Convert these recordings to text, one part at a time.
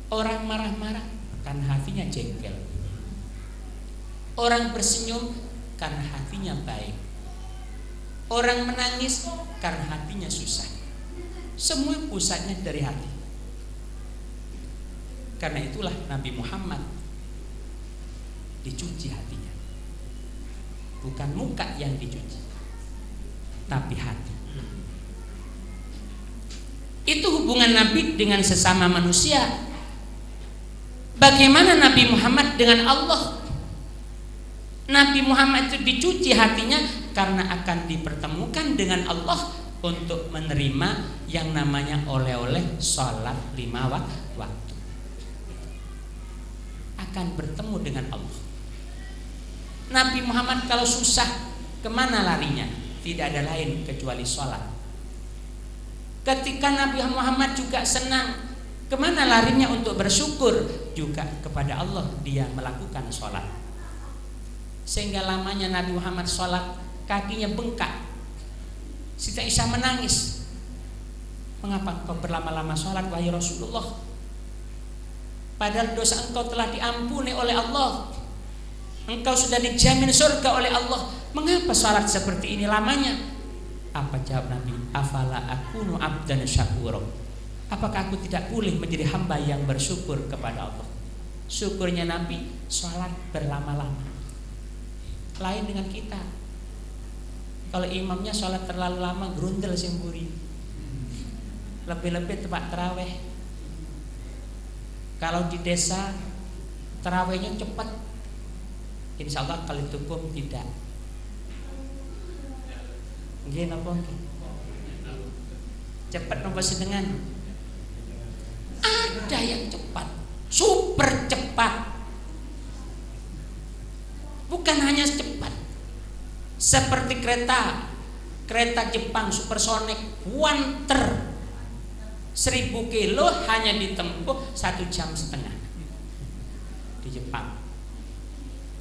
Orang marah-marah karena hatinya jengkel. Orang bersenyum karena hatinya baik. Orang menangis karena hatinya susah. Semua pusatnya dari hati. Karena itulah Nabi Muhammad dicuci hatinya. Bukan muka yang dicuci, tapi hati. Itu hubungan Nabi dengan sesama manusia. Bagaimana Nabi Muhammad dengan Allah? Nabi Muhammad itu dicuci hatinya karena akan dipertemukan dengan Allah untuk menerima yang namanya oleh-oleh sholat 5 waktu. Akan bertemu dengan Allah. Nabi Muhammad kalau susah, kemana larinya? Tidak ada lain kecuali sholat. Ketika Nabi Muhammad juga senang, kemana larinya untuk bersyukur? Juga kepada Allah dia melakukan sholat. Sehingga lamanya Nabi Muhammad sholat, kakinya bengkak. Siti Aisyah menangis. Mengapa engkau berlama-lama sholat wahai Rasulullah? Padahal dosa engkau telah diampuni oleh Allah. Engkau sudah dijamin surga oleh Allah. Mengapa sholat seperti ini lamanya? Apa jawab Nabi? Afala akunu abdan syakuro. Apakah aku tidak boleh menjadi hamba yang bersyukur kepada Allah? Syukurnya Nabi, sholat berlama-lama. Lain dengan kita. Kalau imamnya sholat terlalu lama, gerundel sing buri. Lebih-lebih tempat terawih. Kalau di desa terawihnya cepat, insya Allah kalau itu pun tidak. Nggih napa nggih? Cepat napa sedengan? Ada yang cepat, super cepat. Bukan hanya cepat, seperti kereta Jepang supersonik, wanter 1000 kilo hanya ditempuh 1,5 jam di Jepang.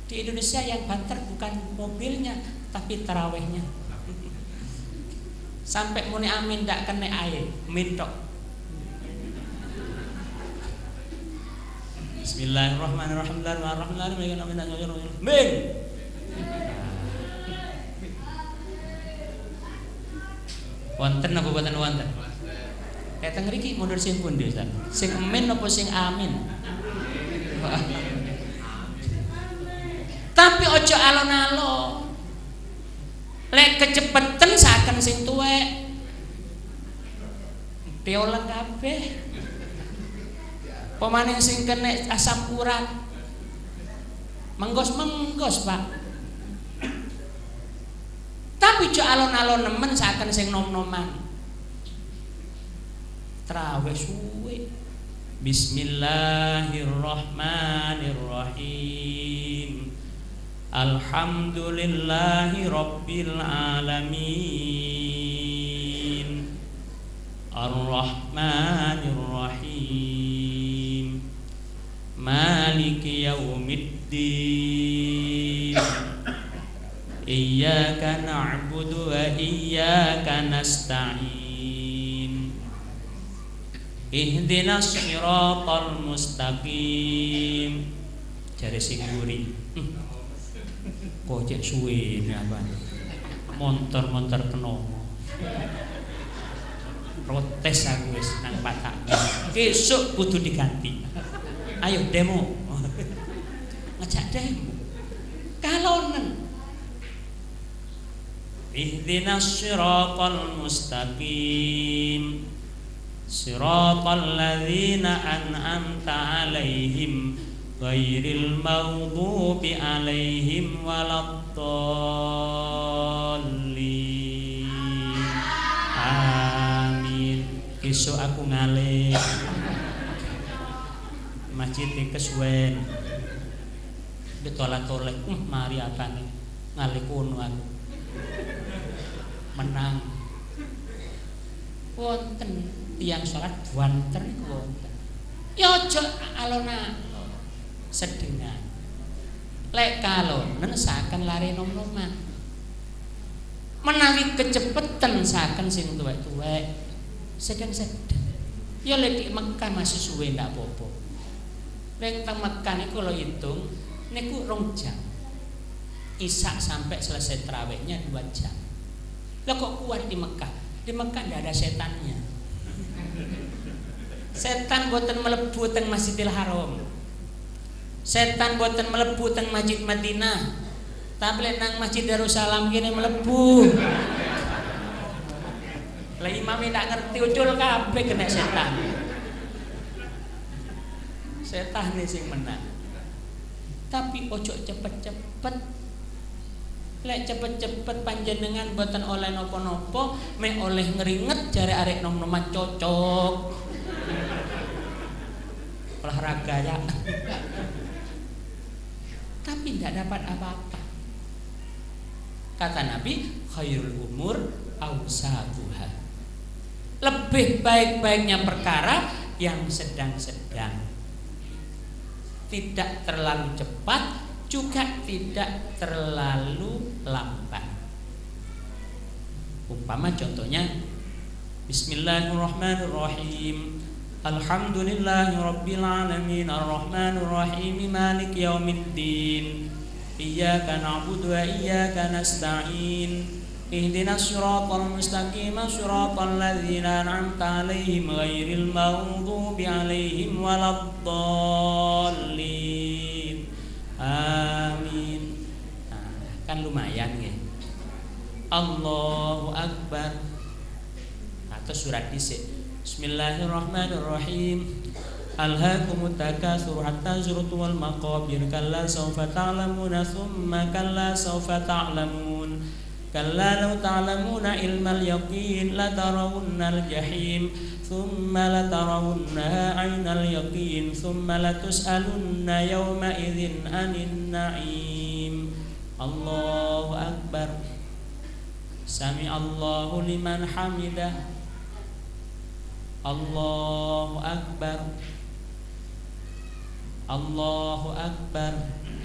Di Indonesia yang banter bukan mobilnya, tapi tarawehnya. Sampai muni amin ndak kena air, mintok. Bismillahirrahmanirrahim. Min. Wonten apa boten wonten? Datang mriki mundur sing pundi Ustaz? Sing amin apa sing amin? Tapi ojo alon-alon. Lek kecepetan saken sing tuwek. Diolah kabeh. Pemanen sing kena asam urat. Menggos Pak. Tapi ojo alon-alon nemen saken sing nom-noman. Traweh suwe. Bismillahirrahmanirrahim. Alhamdulillahi rabbil alamin. Ar-Rahmanir-Rahim. Maliki yaumiddin. Iyyaka na'budu wa iyyaka nasta'in. Ihdinas siratal mustaqim. Jare sing nguri. Kok cek suwe apa? Montor kenomo. Protes aku wis nang patak. Besok kudu diganti. Ayo demo. Ngajak demo. Kalonen. Ihdinas siratal mustaqim. Siratal ladzina an'amta 'alaihim ghairil maghdubi 'alaihim waladdallin. Amin. Besok aku ngalih masjid kesuwen ditolak-tolak mari apane ngalih kono aku menang wonten tiyang salat banter niku wonten ya aja alon-alon sedengan lek kalonen saken lare nom-noman menawi kecepetan saken sing tuwek-tuwek sedang-sedang ya lek di Mekah masih suwe ndak apa-apa Ning teng Mekah niku lho hitung niku 2 jam. Isya sampai selesai tarawihnya 2 jam. Lah kok kuat di Mekah? Di Mekah ndak ada setannya. Setan boten mlebu teng Masjidil Haram. Setan boten mlebu teng Masjid Madinah. Tapi lek nang Masjid Darussalam kene mlebu. Lah imam ndak ngerti ucul kabeh kena setan. Setan sing menang. Tapi ojo cepet-cepet. Lek cepet-cepet panjenengan boten oleh napa-napa, meh oleh ngeringet jare arek nom-noman cocok. Olahraga ya. Tapi tidak dapat apa-apa. Kata Nabi, khairul umur awsatuha. Lebih baik-baiknya perkara yang sedang-sedang. Tidak terlalu cepat, juga tidak terlalu lambat. Umpama contohnya Bismillahirrahmanirrahim. Alhamdulillahirabbil alamin arrahmanir rahim maliki yaumiddin. Iyyaka na'budu wa iyyaka nasta'in. Ihdinas siratal mustaqim siratal ladzina an'amta 'alaihim ghairil maghdubi 'alaihim waladdallin. Amin. Nah, kan lumayan ya. Allahu Akbar. Atau surat dhisik. Bismillahirrahmanirrahim. Alhaakumut takatsur hatta zurtumul maqabir kalla sawfa ta'lamuna thumma kalla sawfa ta'lamun. Kalla law ta'lamuna ilmal yaqin la tarawunnal jahim thumma la tarawunnaha 'ainal yaqin thumma la tus'alunna yawma idzin 'anin na'im. Allahu Akbar. Sami Allahu liman hamidah. Allahu Akbar. Allahu Akbar.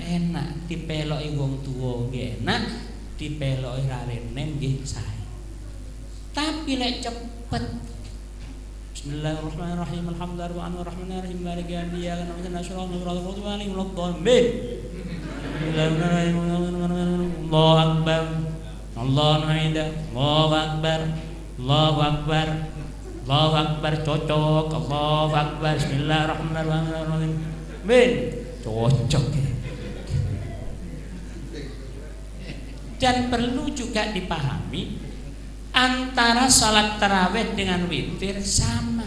Enak dipeloki wong tuwa nggih enak, dipeloki rarene nggih sae. Tapi lek cepet Bismillahirrahmanirrahim. Alhamdulillahirrahmanirrahim. Maliki yaumiddin. Iyyaka na'budu wa iyyaka nasta'in. Allahu Akbar. Allahu Akbar. Allahu Akbar. Allahu Akbar. Allahu Akbar. Cocok. Allahu Akbar. Bismillahirrahmanirrahim. Cocok. Dan perlu juga dipahami antara salat tarawih dengan witir sama.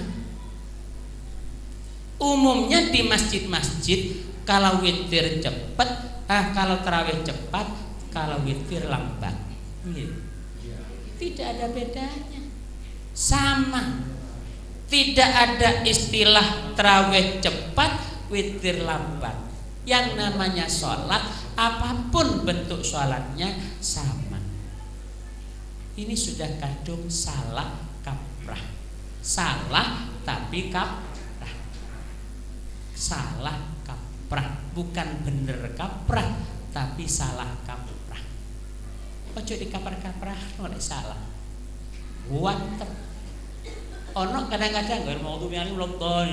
Umumnya di masjid-masjid kalau witir cepat, kalau tarawih cepat, kalau witir lambat. Tidak ada bedanya. Sama. Tidak ada istilah tarawih cepat, witir lambat. Yang namanya sholat, apapun bentuk sholatnya sama. Ini sudah kadung salah kaprah. Salah tapi kaprah. Salah kaprah, bukan bener kaprah, tapi salah kaprah. Ojo dikapar-kaprah oleh salah. Wantep. Ono kadang-kadang mau tuh yang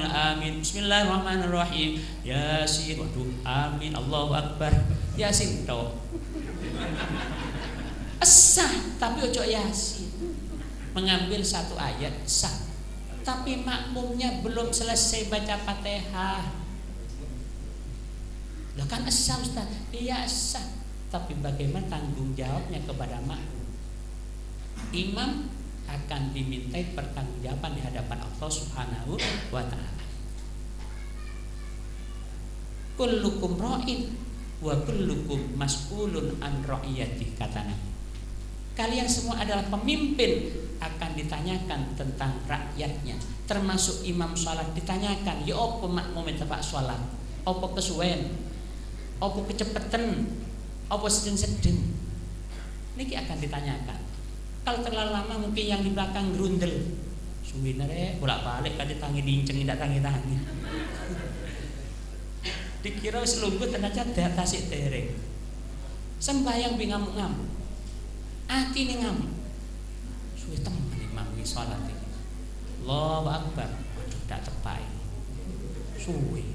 amin. Bismillahirrahmanirrahim. Yasin. Waduh, amin. Allahu Akbar. Yasin toh. Sah, tapi ojo Yasin. Mengambil satu ayat sah. Tapi makmumnya belum selesai baca Fatihah. Lah kan sah Ustaz. Iya sah. Tapi bagaimana tanggung jawabnya kepada makmum? Imam akan dimintai pertanggungjawaban di hadapan Allah Subhanahu wa taala. Kullukum ra'in wa kullukum mas'ulun an ra'iyati, kata Nabi. Kalian semua adalah pemimpin, akan ditanyakan tentang rakyatnya. Termasuk imam salat ditanyakan, ya apa makmum tepak salat? Apa kesuwen? Apa kecepeten? Apa sedeng-sedeng? Niki akan ditanyakan. Kalau terlalu lama mungkin yang di belakang grundel. Suwinere bolak-balik kan ditangi dinceng tidak tangi-tangi. Dikira selungguh ternyata tasik tereng. Sembahyang bi ngamuk-ngamuk. Atine ngamuk. Suwe temen imam iki salat iki. Allahu Akbar. Waduh tak tepak. Suwe.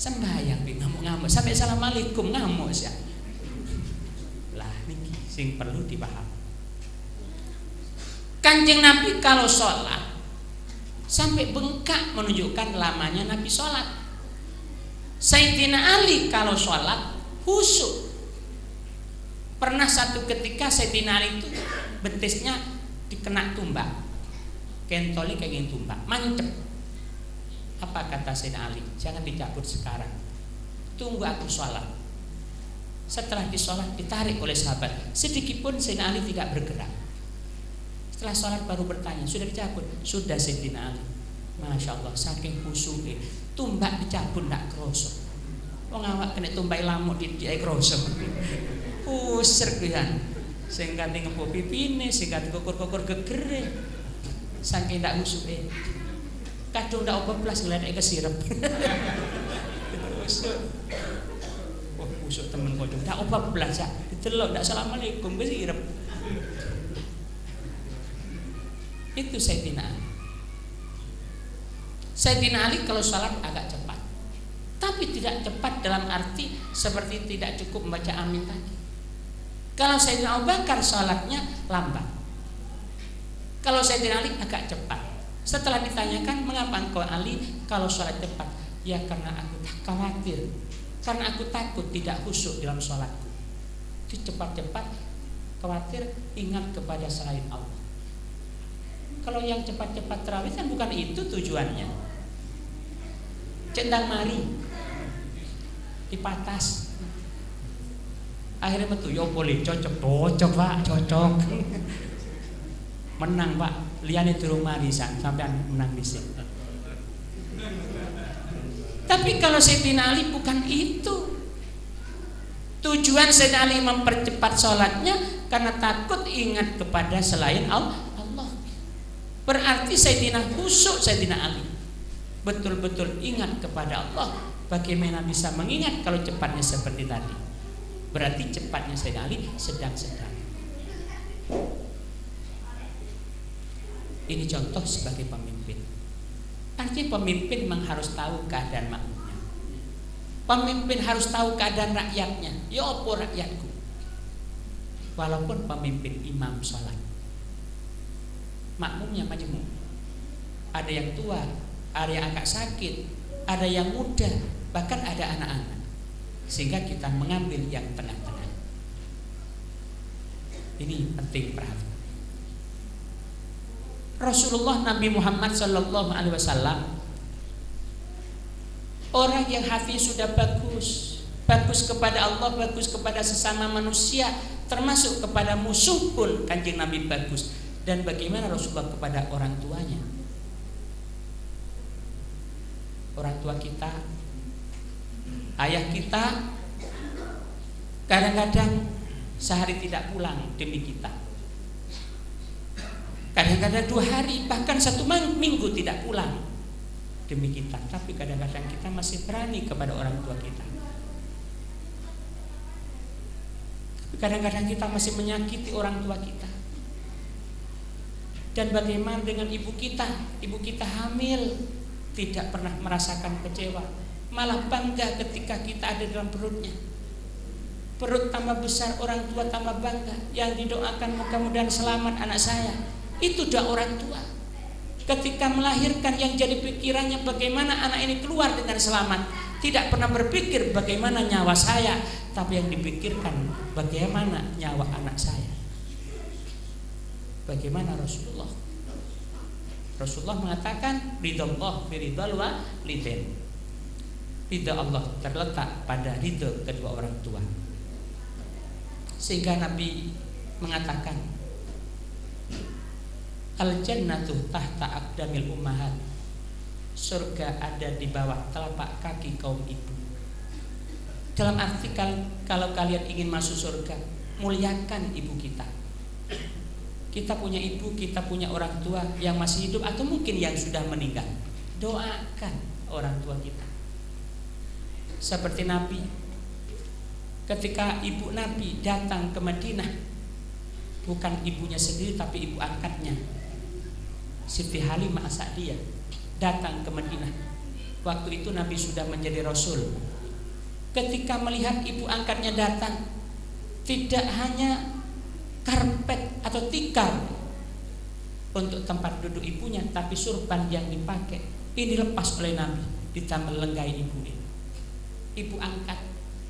sembahyang pi ngamuk-ngamuk sampai assalamualaikum ngamuk sih. Lah niki sing perlu dipaham. Kanjeng Nabi kalau sholat sampai bengkak menunjukkan lamanya Nabi sholat. Sayyidina Ali kalau sholat khusyuk. Pernah satu ketika Sayyidina Ali itu betisnya dikena tumbak, kentoli kayak tumbak, mancep. Apa kata Sayyidina Ali? Jangan dicabut sekarang, tunggu aku sholat. Setelah disolat ditarik oleh sahabat, sedikitpun Sayyidina Ali tidak bergerak. Setelah sholat baru bertanya, sudah dicabut? Sudah Sayyidina Ali. Masya Allah, saking khusyuknya, tumbak dicabut tidak kerosok. Wong awak kena tumbak lamuk di kerosok. Usir kuyan, sing ganti ngepo pipine, sing ganti kokor-kokor gegere, saking ndak khusyuk. Kadung ndak apa blas ngledek kesirep. Khusyuk. Oh, khusyuk temen kono. Ndak apa blas ya. Didelok ndak assalamualaikum kesirep. Itu Sayyidina Ali. Sayyidina Ali kalau sholat agak cepat, tapi tidak cepat dalam arti seperti tidak cukup membaca amin tadi. Kalau Sayyidina Abu Bakar sholatnya lambat, kalau Sayyidina Ali agak cepat. Setelah ditanyakan mengapa engkau Ali kalau sholat cepat, ya karena aku khawatir, karena aku takut tidak khusyuk dalam sholatku. Itu cepat-cepat khawatir ingat kepada selain Allah. Kalau yang cepat-cepat terawih kan bukan itu tujuannya. Cendang mari dipatas, akhirnya metu yo boleh cocok Pak, cocok. Menang Pak, liane turun marisan sampean menang di sini. Tapi kalau Sayyidina Ali bukan itu. Tujuan Sayyidina Ali mempercepat sholatnya karena takut ingat kepada selain Allah. Berarti Sayyidina khusyuk Sayyidina Ali, betul-betul ingat kepada Allah. Bagaimana bisa mengingat kalau cepatnya seperti tadi? Berarti cepatnya Sayyidina Ali sedang-sedang. Ini contoh sebagai pemimpin. Artinya pemimpin memang harus tahu keadaan makmumnya. Pemimpin harus tahu keadaan rakyatnya. Ya apa rakyatku? Walaupun pemimpin imam sholat, makmumnya majemuk. Ada yang tua, ada yang agak sakit, ada yang muda, bahkan ada anak-anak. Sehingga kita mengambil yang tengah-tengah. Ini penting perhatian. Rasulullah Nabi Muhammad Sallallahu Alaihi Wasallam orang yang hafiz sudah bagus, bagus kepada Allah, bagus kepada sesama manusia, termasuk kepada musuh pun Kanjeng Nabi bagus. Dan bagaimana Rasulullah kepada orang tuanya? Orang tua kita, ayah kita, kadang-kadang sehari tidak pulang demi kita. Kadang-kadang 2 hari, bahkan 1 minggu tidak pulang demi kita. Tapi kadang-kadang kita masih berani kepada orang tua kita. Tapi kadang-kadang kita masih menyakiti orang tua kita. Dan bagaimana dengan ibu kita? Ibu kita hamil, tidak pernah merasakan kecewa, malah bangga ketika kita ada dalam perutnya. Perut tambah besar, orang tua tambah bangga. Yang didoakan mudah-mudahan selamat anak saya. Itu doa orang tua. Ketika melahirkan yang jadi pikirannya bagaimana anak ini keluar dengan selamat. Tidak pernah berpikir bagaimana nyawa saya, tapi yang dipikirkan bagaimana nyawa anak saya. Bagaimana Rasulullah? Rasulullah mengatakan ridallah fi ridal walidain. Ridha Allah terletak pada ridha kedua orang tua. Sehingga Nabi mengatakan al-jannatu tahta aqdamil ummahat. Surga ada di bawah telapak kaki kaum ibu. Dalam arti kalau kalian ingin masuk surga, muliakan ibu kita. Kita punya ibu, kita punya orang tua yang masih hidup atau mungkin yang sudah meninggal. Doakan orang tua kita. Seperti Nabi, ketika ibu Nabi datang ke Madinah, bukan ibunya sendiri tapi ibu angkatnya, Siti Halimah As-Sa'diyah, datang ke Madinah. Waktu itu Nabi sudah menjadi Rasul. Ketika melihat ibu angkatnya datang, tidak hanya karpet atau tikar untuk tempat duduk ibunya, tapi surban yang dipakai ini dilepas oleh Nabi, ditambah lenggai ibu ini. Ibu angkat,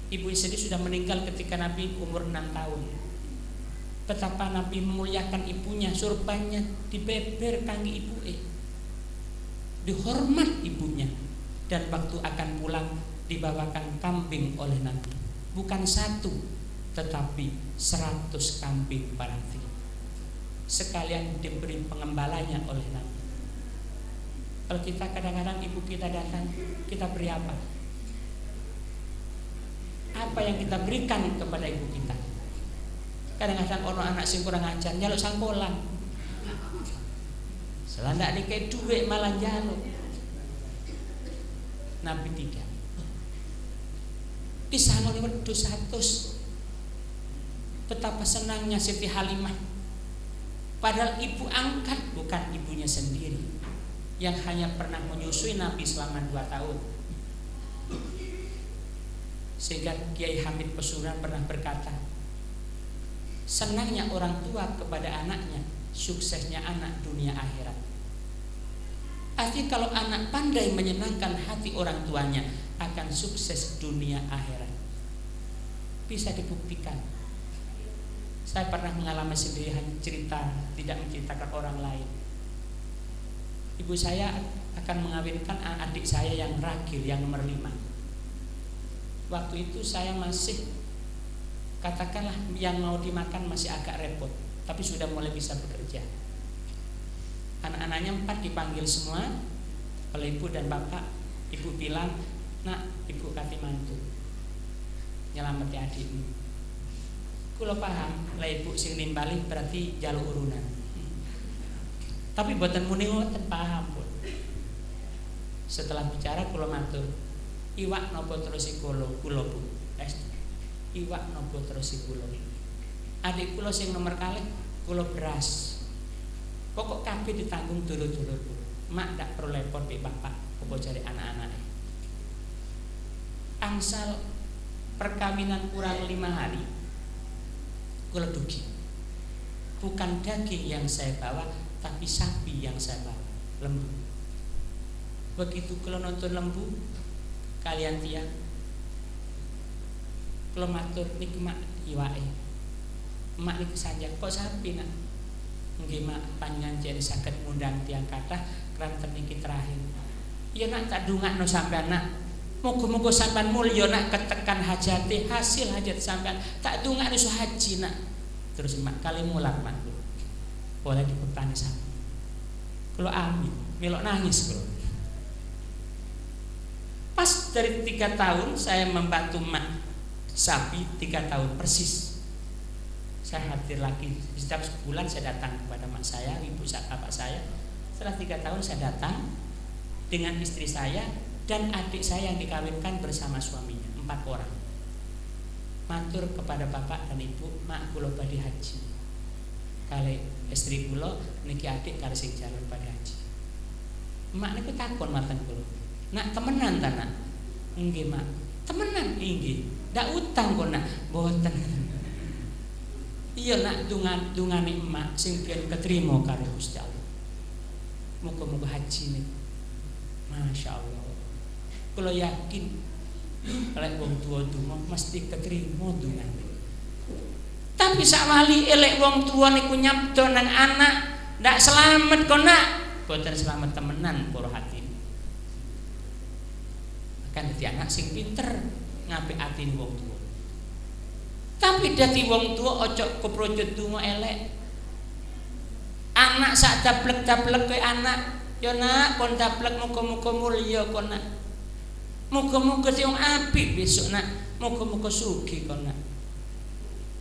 ibu sendiri sudah meninggal ketika Nabi umur 6 tahun. Betapa Nabi memuliakan ibunya, surbannya dibeber kangge ibu dihormat ibunya. Dan waktu akan pulang dibawakan kambing oleh Nabi, bukan 1 tetapi 100 kambing berarti. Sekalian diberi pengembalanya oleh Nabi. Kalau kita kadang-kadang ibu kita datang, kita beri apa? Apa yang kita berikan kepada ibu kita? Kadang-kadang orang anak sing kurang ajar nyaluk sangkolan. Selandak dikei duit malah nyaluk. Nabi tidak. Disangoni wedhus 100. Betapa senangnya Siti Halimah. Padahal ibu angkat, bukan ibunya sendiri, yang hanya pernah menyusui Nabi selama 2 tahun. Sehingga Kiai Hamid Pesuran pernah berkata, senangnya orang tua kepada anaknya, suksesnya anak dunia akhirat. Artinya kalau anak pandai menyenangkan hati orang tuanya, akan sukses dunia akhirat. Bisa dibuktikan. Saya pernah mengalami sendiri, cerita, tidak menceritakan orang lain. Ibu saya akan mengawinkan adik saya yang ragil, yang nomor 5. Waktu itu saya masih, katakanlah yang mau dimakan masih agak repot, tapi sudah mulai bisa bekerja. Anak-anaknya 4 dipanggil semua oleh ibu dan bapak. Ibu bilang, nak, ibu kasih mantu, nyelamati adikmu. Kulo paham, lah ibu sing nimbali berarti jaluk urunan. Tapi boten muni ngoten, paham pun. Setelah bicara kulo matur, iwak nopo terus kulo bu, iwak nopo terus kulo. Adik kulo sing nomor kalih kulo beras. Pokok kabeh ditanggung dulur-dulur. Mak ndak perlu repot mbek bapak, kok cari anak-anake. Angsal perkawinan kurang 5 hari, kulo dugi. Bukan daging yang saya bawa, tapi sapi yang saya bawa, lembu. Begitu kulo nonton lembu kalian tiang, kulo matur niki mak iwake. Mak niki saja kok sapi nak. Nggih mak panjenengan jadi saged ngundang tiang kathah kranten niki terakhir. Ya nak tak dongakno sampean nak. Muga-muga sampean mulya nak ketekan hajate, hasil hajat sampean tak dongakno iso haji nak. Terus mak kali mulang mak. Boleh diputani sampean. Kulo amin, melok nangis kulo. Pas dari 3 tahun saya membantu mak sapi 3 tahun persis. Saya hadir lagi setiap sebulan, saya datang kepada mak saya, ibu saya, bapak saya. Setelah 3 tahun saya datang dengan istri saya dan adik saya yang dikawinkan bersama suaminya, 4 orang. Matur kepada bapak dan ibu, mak kula badhe haji. Kali istri kula niki adik kali sing jalur badhe haji. Mak niku takon maten kula, nak temenan ta nak? Nggih mak, temenan nggih. Ndak utang kok nak, mboten. Iya nak dungane emak sing pian ketrima karo Gusti Allah. Muga-muga haji nih. Masya Allah. Kula yakin lek wong tua donga mesti ketrima dungane. Tapi sak wali elek wong tua niku nyabda nang anak, ndak selamat kok nak. Boten selamat temenan para hati. Akan dadi anak sing pinter ngapik atine wong tua. Tapi dadi wong tua ojo keprojot donga elek. Anak sak dablek-dablek kowe anak, ya nak kon dablek muga-muga mulya kon nak. Muga-muga sing apik besok nak, muga-muga sugih kon nak.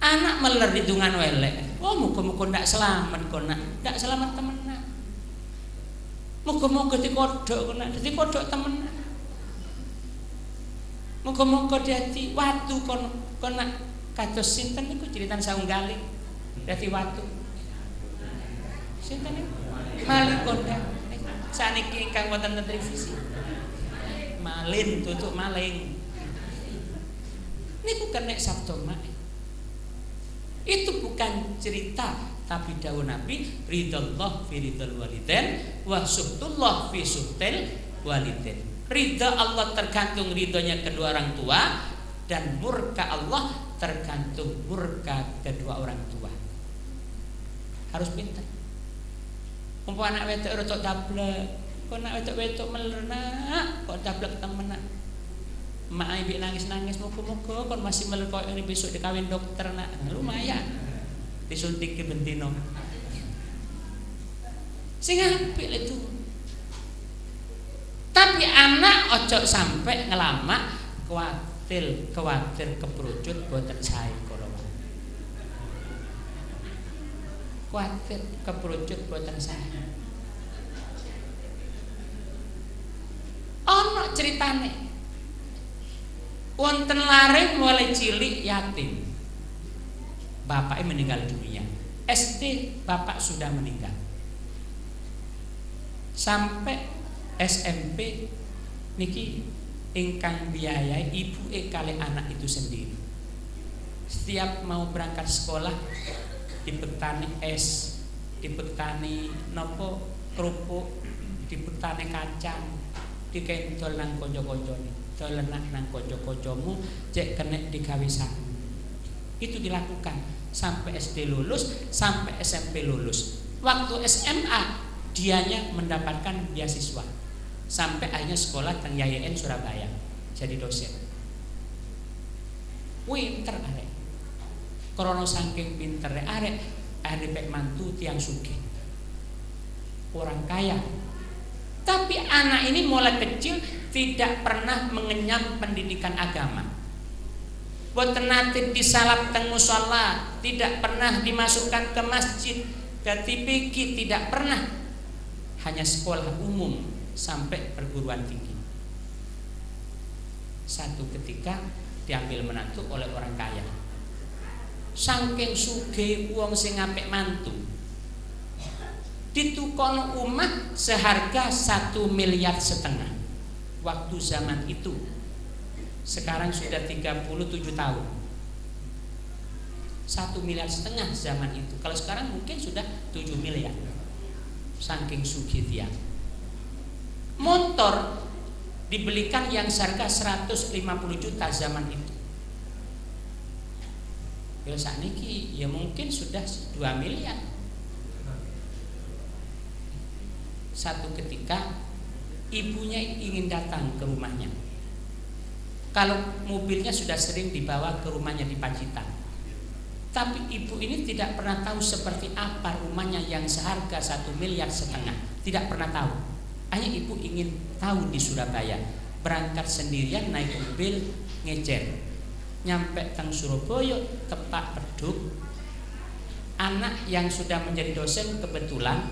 Anak meler hitungan elek. Oh muga-muga ndak selamat kon nak, ndak selamat temenan. Muga-muga dikodhok kon nak, dadi kodhok temenan. Muga-muga dadi watu kon nak. Kados sinten niku ceritan saunggalih dadi watu. Sinten niku? Malih Konda. Saniki ingkang wonten televisi. malin tutuk maling. Niku kena sabda mak. Itu bukan cerita, tapi dawuh Nabi, ridallah fi ridal walidain wa suhtullah fi suhtil walidain. Ridha Allah tergantung ridhonya kedua orang tua, dan murka Allah tergantung murka kedua orang tua. Harus pintar. Umpama anak wedok rotok dablek, kok anak wedok melernak, kok dablek temenan. Mak ibu nangis-nangis, moga-moga kon masih melekok ini besok dikawin dokter nak. Lumayan. Disuntik ke bentino. Sing apik itu. Tapi anak ojo sampai ngelama kuatir keperucut boten sae kala wae. Kuatir keperucut boten sae. Ono ceritane. Wonten lare mulai cilik yatim. Bapaknya meninggal dunia. SD bapak sudah meninggal. Sampai SMP niki ingkang biayai ibu kali anak itu sendiri. Setiap mau berangkat sekolah dibekani es, dibekani nopo kerupuk, dibekani kacang, dikentol nang konco-koncone. Dolenak nang kanca-kancamu cek kena digawe saku. Itu dilakukan sampai SD lulus, sampai SMP lulus. Waktu SMA dianya mendapatkan beasiswa. Sampai akhirnya sekolah teng YAIN Surabaya jadi dosen. Pinter arek. Krana saking pintere arek pek mantu tiang sugih. Orang kaya. Tapi anak ini mulai kecil tidak pernah mengenyam pendidikan agama. Boten nate disalap teng musala, tidak pernah dimasukkan ke masjid, dadi pikir tidak pernah. Hanya sekolah umum sampai perguruan tinggi. Satu ketika diambil menantu oleh orang kaya. Saking sugih wong sing apik mantu. Ditukono omah seharga 1,5 miliar. Waktu zaman itu. Sekarang sudah 37 tahun. 1,5 miliar zaman itu. Kalau sekarang mungkin sudah 7 miliar. Saking sugih tiang. Motor dibelikan yang seharga 150 juta zaman itu. Ya sakniki ya mungkin sudah 2 miliar. Satu ketika ibunya ingin datang ke rumahnya. Kalau mobilnya sudah sering dibawa ke rumahnya di Pacitan. Tapi ibu ini tidak pernah tahu seperti apa rumahnya yang seharga 1,5 miliar. Tidak pernah tahu. Hanya ibu ingin tahu di Surabaya. Berangkat sendirian naik mobil ngecer. Nyampe teng Surabaya tepak beduk. Anak yang sudah menjadi dosen kebetulan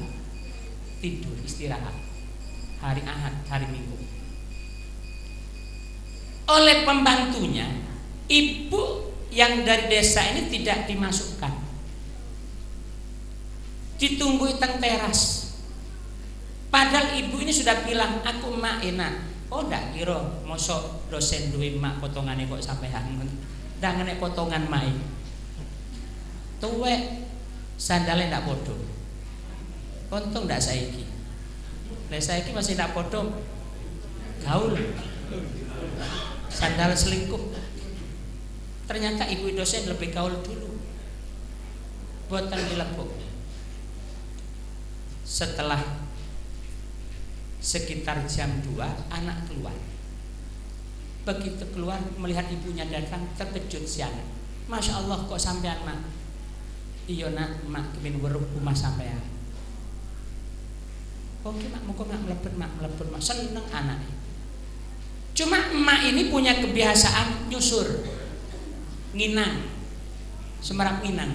tidur istirahat hari Ahad, hari Minggu. Oleh pembantunya, ibu yang dari desa ini tidak dimasukkan. Ditunggu teng teras. Padahal ibu ini sudah bilang, aku mak enak. Oh ndak kira mosok dosen duwe mak potongane kok sampean. Ndak ngenek potongan mak. Tuwek sandale ndak podo. Untung ndak saiki. Lah saiki masih ndak podo. Gaul. Sandal selingkuh. Ternyata ibu dosen lebih gaul dulu. Boten dilepuk. Setelah sekitar jam 2 anak keluar. Begitu keluar melihat ibunya datang, terkejut si anak. Masya Allah kok sampean mak? Iya nak, mak kemin weruh rumah sampean. Oke mak, muka mak mlebet mak seneng anak. Cuma emak ini punya kebiasaan nyusur, nginang, semerap nginang,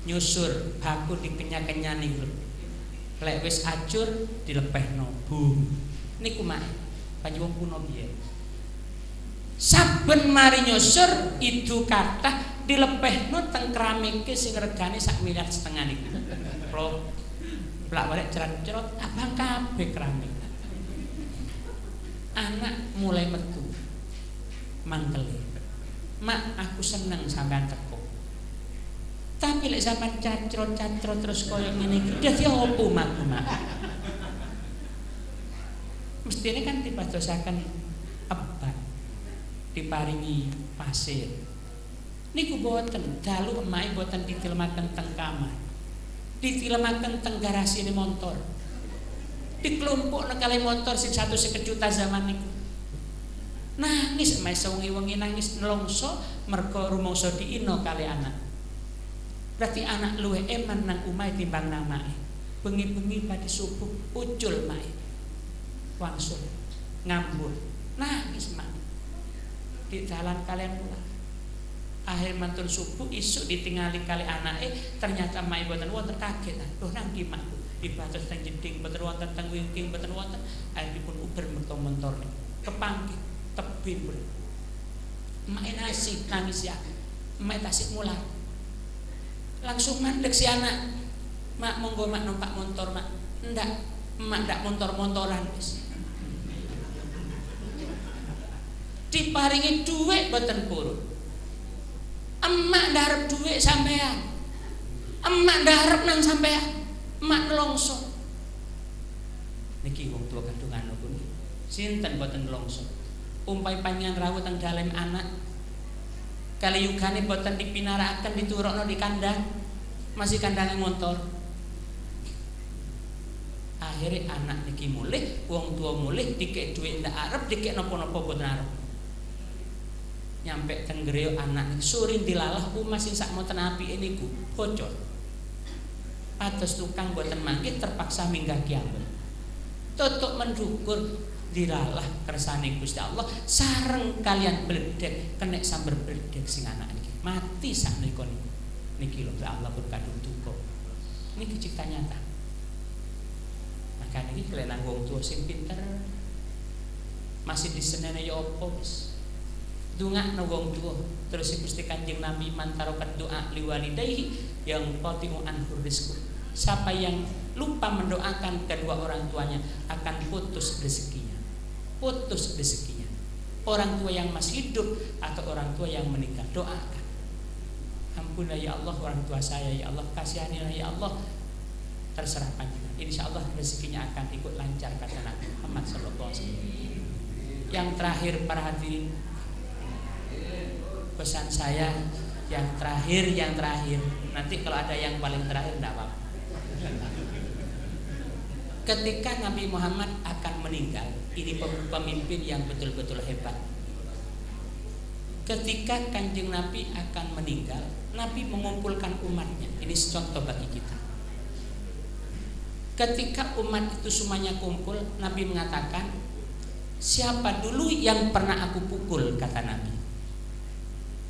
nyusur, baku dikenya-kenyani, lek wis acur dilepehno, boom. Niku mak, panjenengan kuno piye? Saben mari nyusur itu kata dilepehno teng keramike sing regane 1,5 miliar niku. Kalau blak balik cerot-cerot abang kabeh keramik. anak mulai metu mangkele, mak aku seneng sampean teko. Tapi lek sampean cacro terus koyo ngene iki, dadi opo mak? Mestine kan dipadosaken ebat, diparingi pasir. Niku boten dalu emake boten ditilemaken teng kamar. Ditilemaken teng garasine montor. Dikelompokna kali motor sing 150 juta zaman niku. Nangis emake sewengi-wengi nangis nelongso mergo rumangsa diino kali anak. Berarti anak luwih eman nang omahe timbang nang mae. Bengi-bengi padi subuh ucul mae. Wangsul ngambul. Nangis mak. Di dalan kalian pula. Akhir mantun subuh isuk ditingali kali anake, ternyata mae boten wonten kaget. Loh nang ndi makku? Dibatos teng jeding boten wonten teng wingking boten wonten. Akhiripun uber metu montor kepanggih tebing pun. Mak nasi nangis ya. Mak tasik mular. Langsung mandek si anak. Mak monggo mak numpak motor mak. Ndak, mak ndak motor-motoran wis. Diparingi dhuwit boten purun. Emak ndarep dhuwit sampean. Emak ndarep nang sampean. Emak nelongso. Niki wong tua kandungan pun. Sinten boten nelongso. Umpai panjenengan rawuh teng dalem anak. Kali yugane boten dipinarakaken diturukno di kandang. Masih kandange motor. Akhirnya anak niki mulih, wong tua mulih dikek dhuwit ndak arep, dikek napa-napa boten arep. Nyampe teng griya anak surin dilalah omah sing sak monten apike niku bocor. Atus tukang boten mangke terpaksa minggah kiamat. Tutuk mendukur dilalah kersane Gusti Allah sareng kalian bledek kenek sambar bledek sing anak niki. Mati sak menika niki lho Allah pun kadung duka. Niki cipta nyata. Maka niki kelena wong tua sing pinter masih disenene ya apa wis. Dungakno wong tua terus Gusti Kanjeng Nabi mantarokan doa liwalidayhi yang qati'u anhur rizqu. Siapa yang lupa mendoakan kedua orang tuanya akan putus rezekinya. Putus rezekinya. Orang tua yang masih hidup atau orang tua yang meninggal, doakan. Ampunilah ya Allah orang tua saya, ya Allah kasihanilah ya Allah. Terserah panjenengan. Insyaallah rezekinya akan ikut lancar kata Nabi Muhammad sallallahu alaihi wasallam. Yang terakhir para hadirin, pesan saya yang terakhir nanti kalau ada yang paling terakhir tidak apa-apa. Ketika Nabi Muhammad akan meninggal, ini pemimpin yang betul-betul hebat. Ketika Kanjeng Nabi akan meninggal, Nabi mengumpulkan umatnya. Ini contoh bagi kita. Ketika umat itu semuanya kumpul, Nabi mengatakan, siapa dulu yang pernah aku pukul, kata Nabi.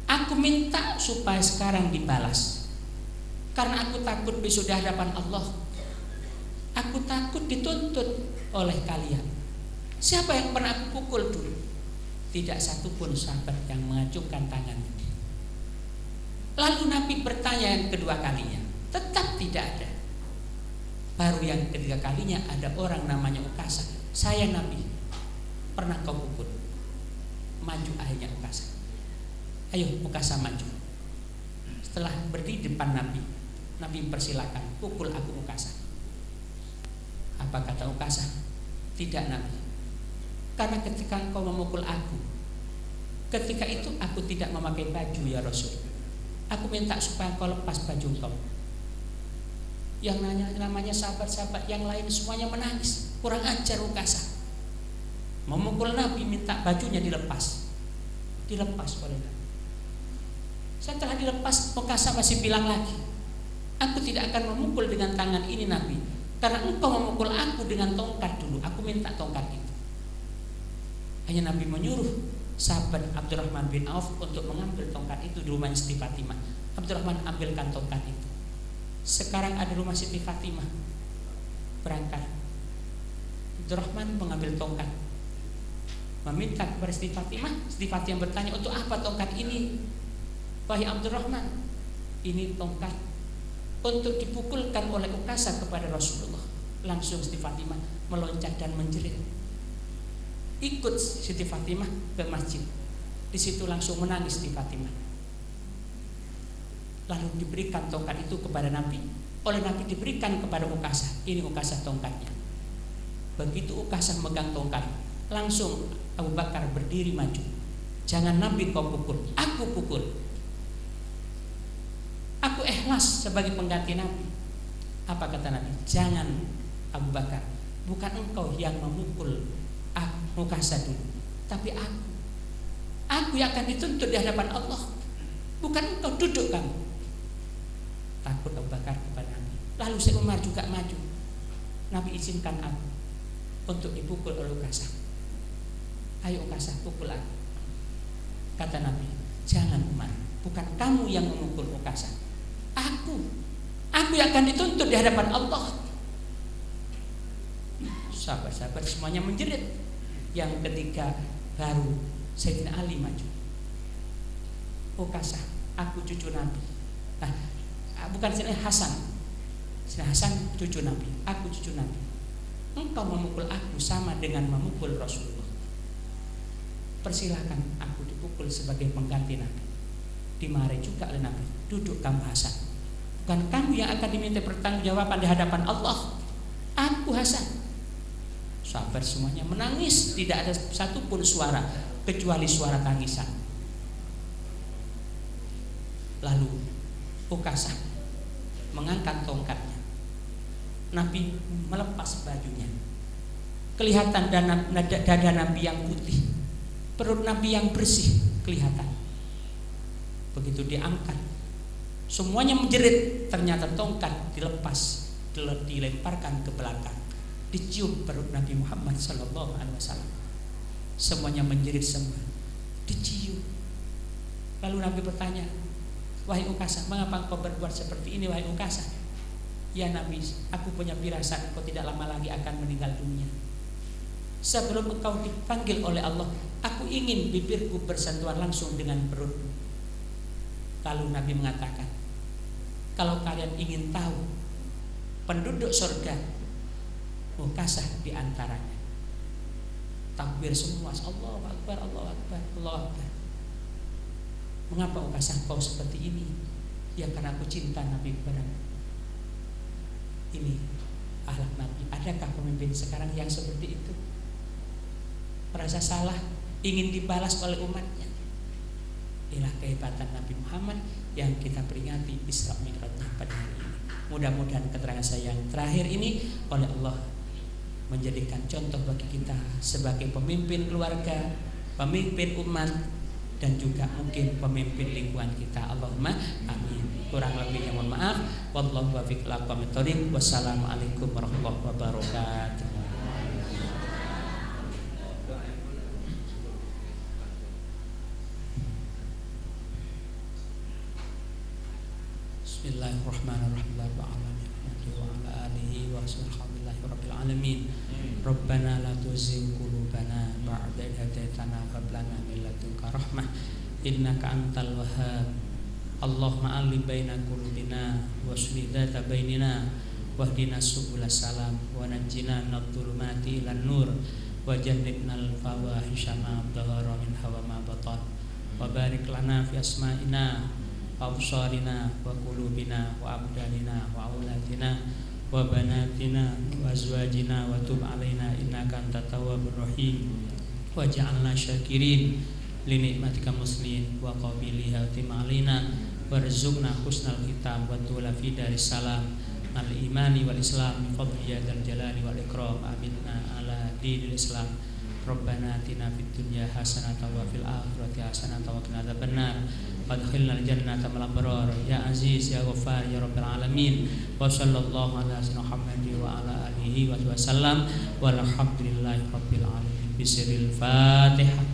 Aku minta supaya sekarang dibalas. Karena aku takut besok di hadapan Allah. Aku takut dituntut oleh kalian. Siapa yang pernah aku pukul dulu? Tidak satupun sahabat yang mengacungkan tangannya. Lalu Nabi bertanya yang kedua kalinya, tetap tidak ada. Baru yang ketiga kalinya ada orang namanya Ukasa. Saya Nabi, pernah kau pukul? Maju akhirnya Ukasa. Ayo Ukasa maju. Setelah berdiri depan Nabi, Nabi persilakan, pukul aku Ukasa. Apa kata Ukasa? Tidak Nabi. Karena ketika engkau memukul aku, ketika itu aku tidak memakai baju ya Rasul. Aku minta supaya engkau lepas baju engkau. Yang namanya sahabat-sahabat yang lain semuanya menangis. Kurang ajar Ukasa. Memukul Nabi minta bajunya dilepas. Dilepas oleh Nabi. Setelah dilepas, Ukasa masih bilang lagi, aku tidak akan memukul dengan tangan ini Nabi, karena engkau memukul aku dengan tongkat dulu. Aku minta tongkat itu. Hanya Nabi menyuruh sahabat Abdurrahman bin Auf untuk mengambil tongkat itu di rumah Siti Fatimah. Abdurrahman ambilkan tongkat itu. Sekarang ada rumah Siti Fatimah. Berangkat. Abdurrahman mengambil tongkat, meminta kepada Siti Fatimah. Siti Fatimah bertanya, untuk apa tongkat ini? Wahai Abdurrahman, ini tongkat untuk dipukulkan oleh Ukasa kepada Rasulullah. Langsung Siti Fatimah meloncat dan menjerit. ikut Siti Fatimah ke masjid. Di situ langsung menangis Siti Fatimah. Lalu diberikan tongkat itu kepada Nabi. Oleh Nabi diberikan kepada Ukasah. Ini Ukasah tongkatnya. Begitu Ukasah megang tongkat, langsung Abu Bakar berdiri maju. Jangan Nabi kau pukul, aku pukul. Aku ikhlas sebagai pengganti Nabi. Apa kata Nabi? Jangan Abu Bakar, bukan engkau yang memukul Ukasah dulu, tapi aku. Aku yang akan dituntut di hadapan Allah, bukan engkau. Duduk kamu. Takut Abu Bakar kepada Nabi. Lalu Syekh Umar juga maju. Nabi izinkan aku untuk dipukul oleh Ukasah. Ayo Ukasah, pukul aku. Kata Nabi, jangan Umar, bukan kamu yang memukul Ukasah, aku yang akan dituntut di hadapan Allah. Sahabat-sahabat semuanya menjerit. Yang ketiga baru Sayyidina Ali maju. Ukasah, aku cucu Nabi. Bukan Sayyidina Hasan. Sayyidina Hasan cucu Nabi, aku cucu Nabi. Engkau memukul aku sama dengan memukul Rasulullah. Persilahkan aku dipukul sebagai pengganti Nabi. Dimarahi juga oleh Nabi. Duduk kamu Hasan. Bukan kamu yang akan diminta pertanggungjawaban di hadapan Allah. Aku Hasan. Sahabat semuanya menangis. Tidak ada satupun suara kecuali suara tangisan. Lalu Ukasah mengangkat tongkatnya. Nabi melepas bajunya. Kelihatan dada Nabi yang putih, perut Nabi yang bersih kelihatan. Begitu diangkat, semuanya menjerit. Ternyata tongkat dilepas, dilemparkan ke belakang, dicium perut Nabi Muhammad SAW. Semuanya menjerit semua, dicium. Lalu Nabi bertanya, wahai Ukasah, mengapa engkau berbuat seperti ini wahai Ukasah? Ya Nabi, aku punya firasat engkau tidak lama lagi akan meninggal dunia. Sebelum engkau dipanggil oleh Allah, aku ingin bibirku bersentuhan langsung dengan perutmu. Lalu Nabi mengatakan, kalau kalian ingin tahu penduduk surga, Ukasah di antaranya. Takbir semua, Allahu Akbar, Allahu Akbar, Allahu Akbar. Mengapa Ukasah kau seperti ini? Ya karena aku cinta Nabi kepadamu. Ini akhlak Nabi. Adakah pemimpin sekarang yang seperti itu? Merasa salah, ingin dibalas oleh umatnya. Inilah kehebatan Nabi Muhammad yang kita peringati Isra Mi'rajnya pada hari ini. Mudah-mudahan keterangan saya yang terakhir ini oleh Allah menjadikan contoh bagi kita sebagai pemimpin keluarga, pemimpin umat, dan juga mungkin pemimpin lingkungan kita. Allahumma amin. Kurang lebihnya mohon maaf. Wallahu waffiq lakum thoriq. Wassalamualaikum warahmatullahi wabarakatuh. Bismillahirrahmanirrahim. Wa ala alihi wa sahbihi rabbil alamin. Rabbana la tuzigh qulubana ba'da idh hadaytana wa hab lana min ladunka rahmah innaka antal wahhab. Allahumma alif baina qulubina wasli dzata bainina wahdina subulas salam wa najjina minadh dhulumati ilan nur wa jannibnal fawahisha ma dhahara minha wa ma batan wa barik lana fi asma'ina wa absarina wa qulubina wa abdanina wa auladina wa banatina wa azwajina wa tub alaina innaka antat tawwabur rahim waj'alna syakirin li nikmatika muslimin wa qabiliha timalina warzuqna husnal khitam wa tula fi daris salam al imani wal islam bi fadli ya dzal jalali wal ikram aminna ala dinil islam. Rabbana atina fid dunya hasanatan wa fil akhirati hasanatan wa qina adzabannar adkhilnal jannata ma'al abrar ya aziz ya ghaffar ya rabbal alamin. Wa sallallahu ala sayyidina Muhammadin wa ala alihi wa sallam walhamdulillahi rabbil alamin. Bismillahil Fatihah.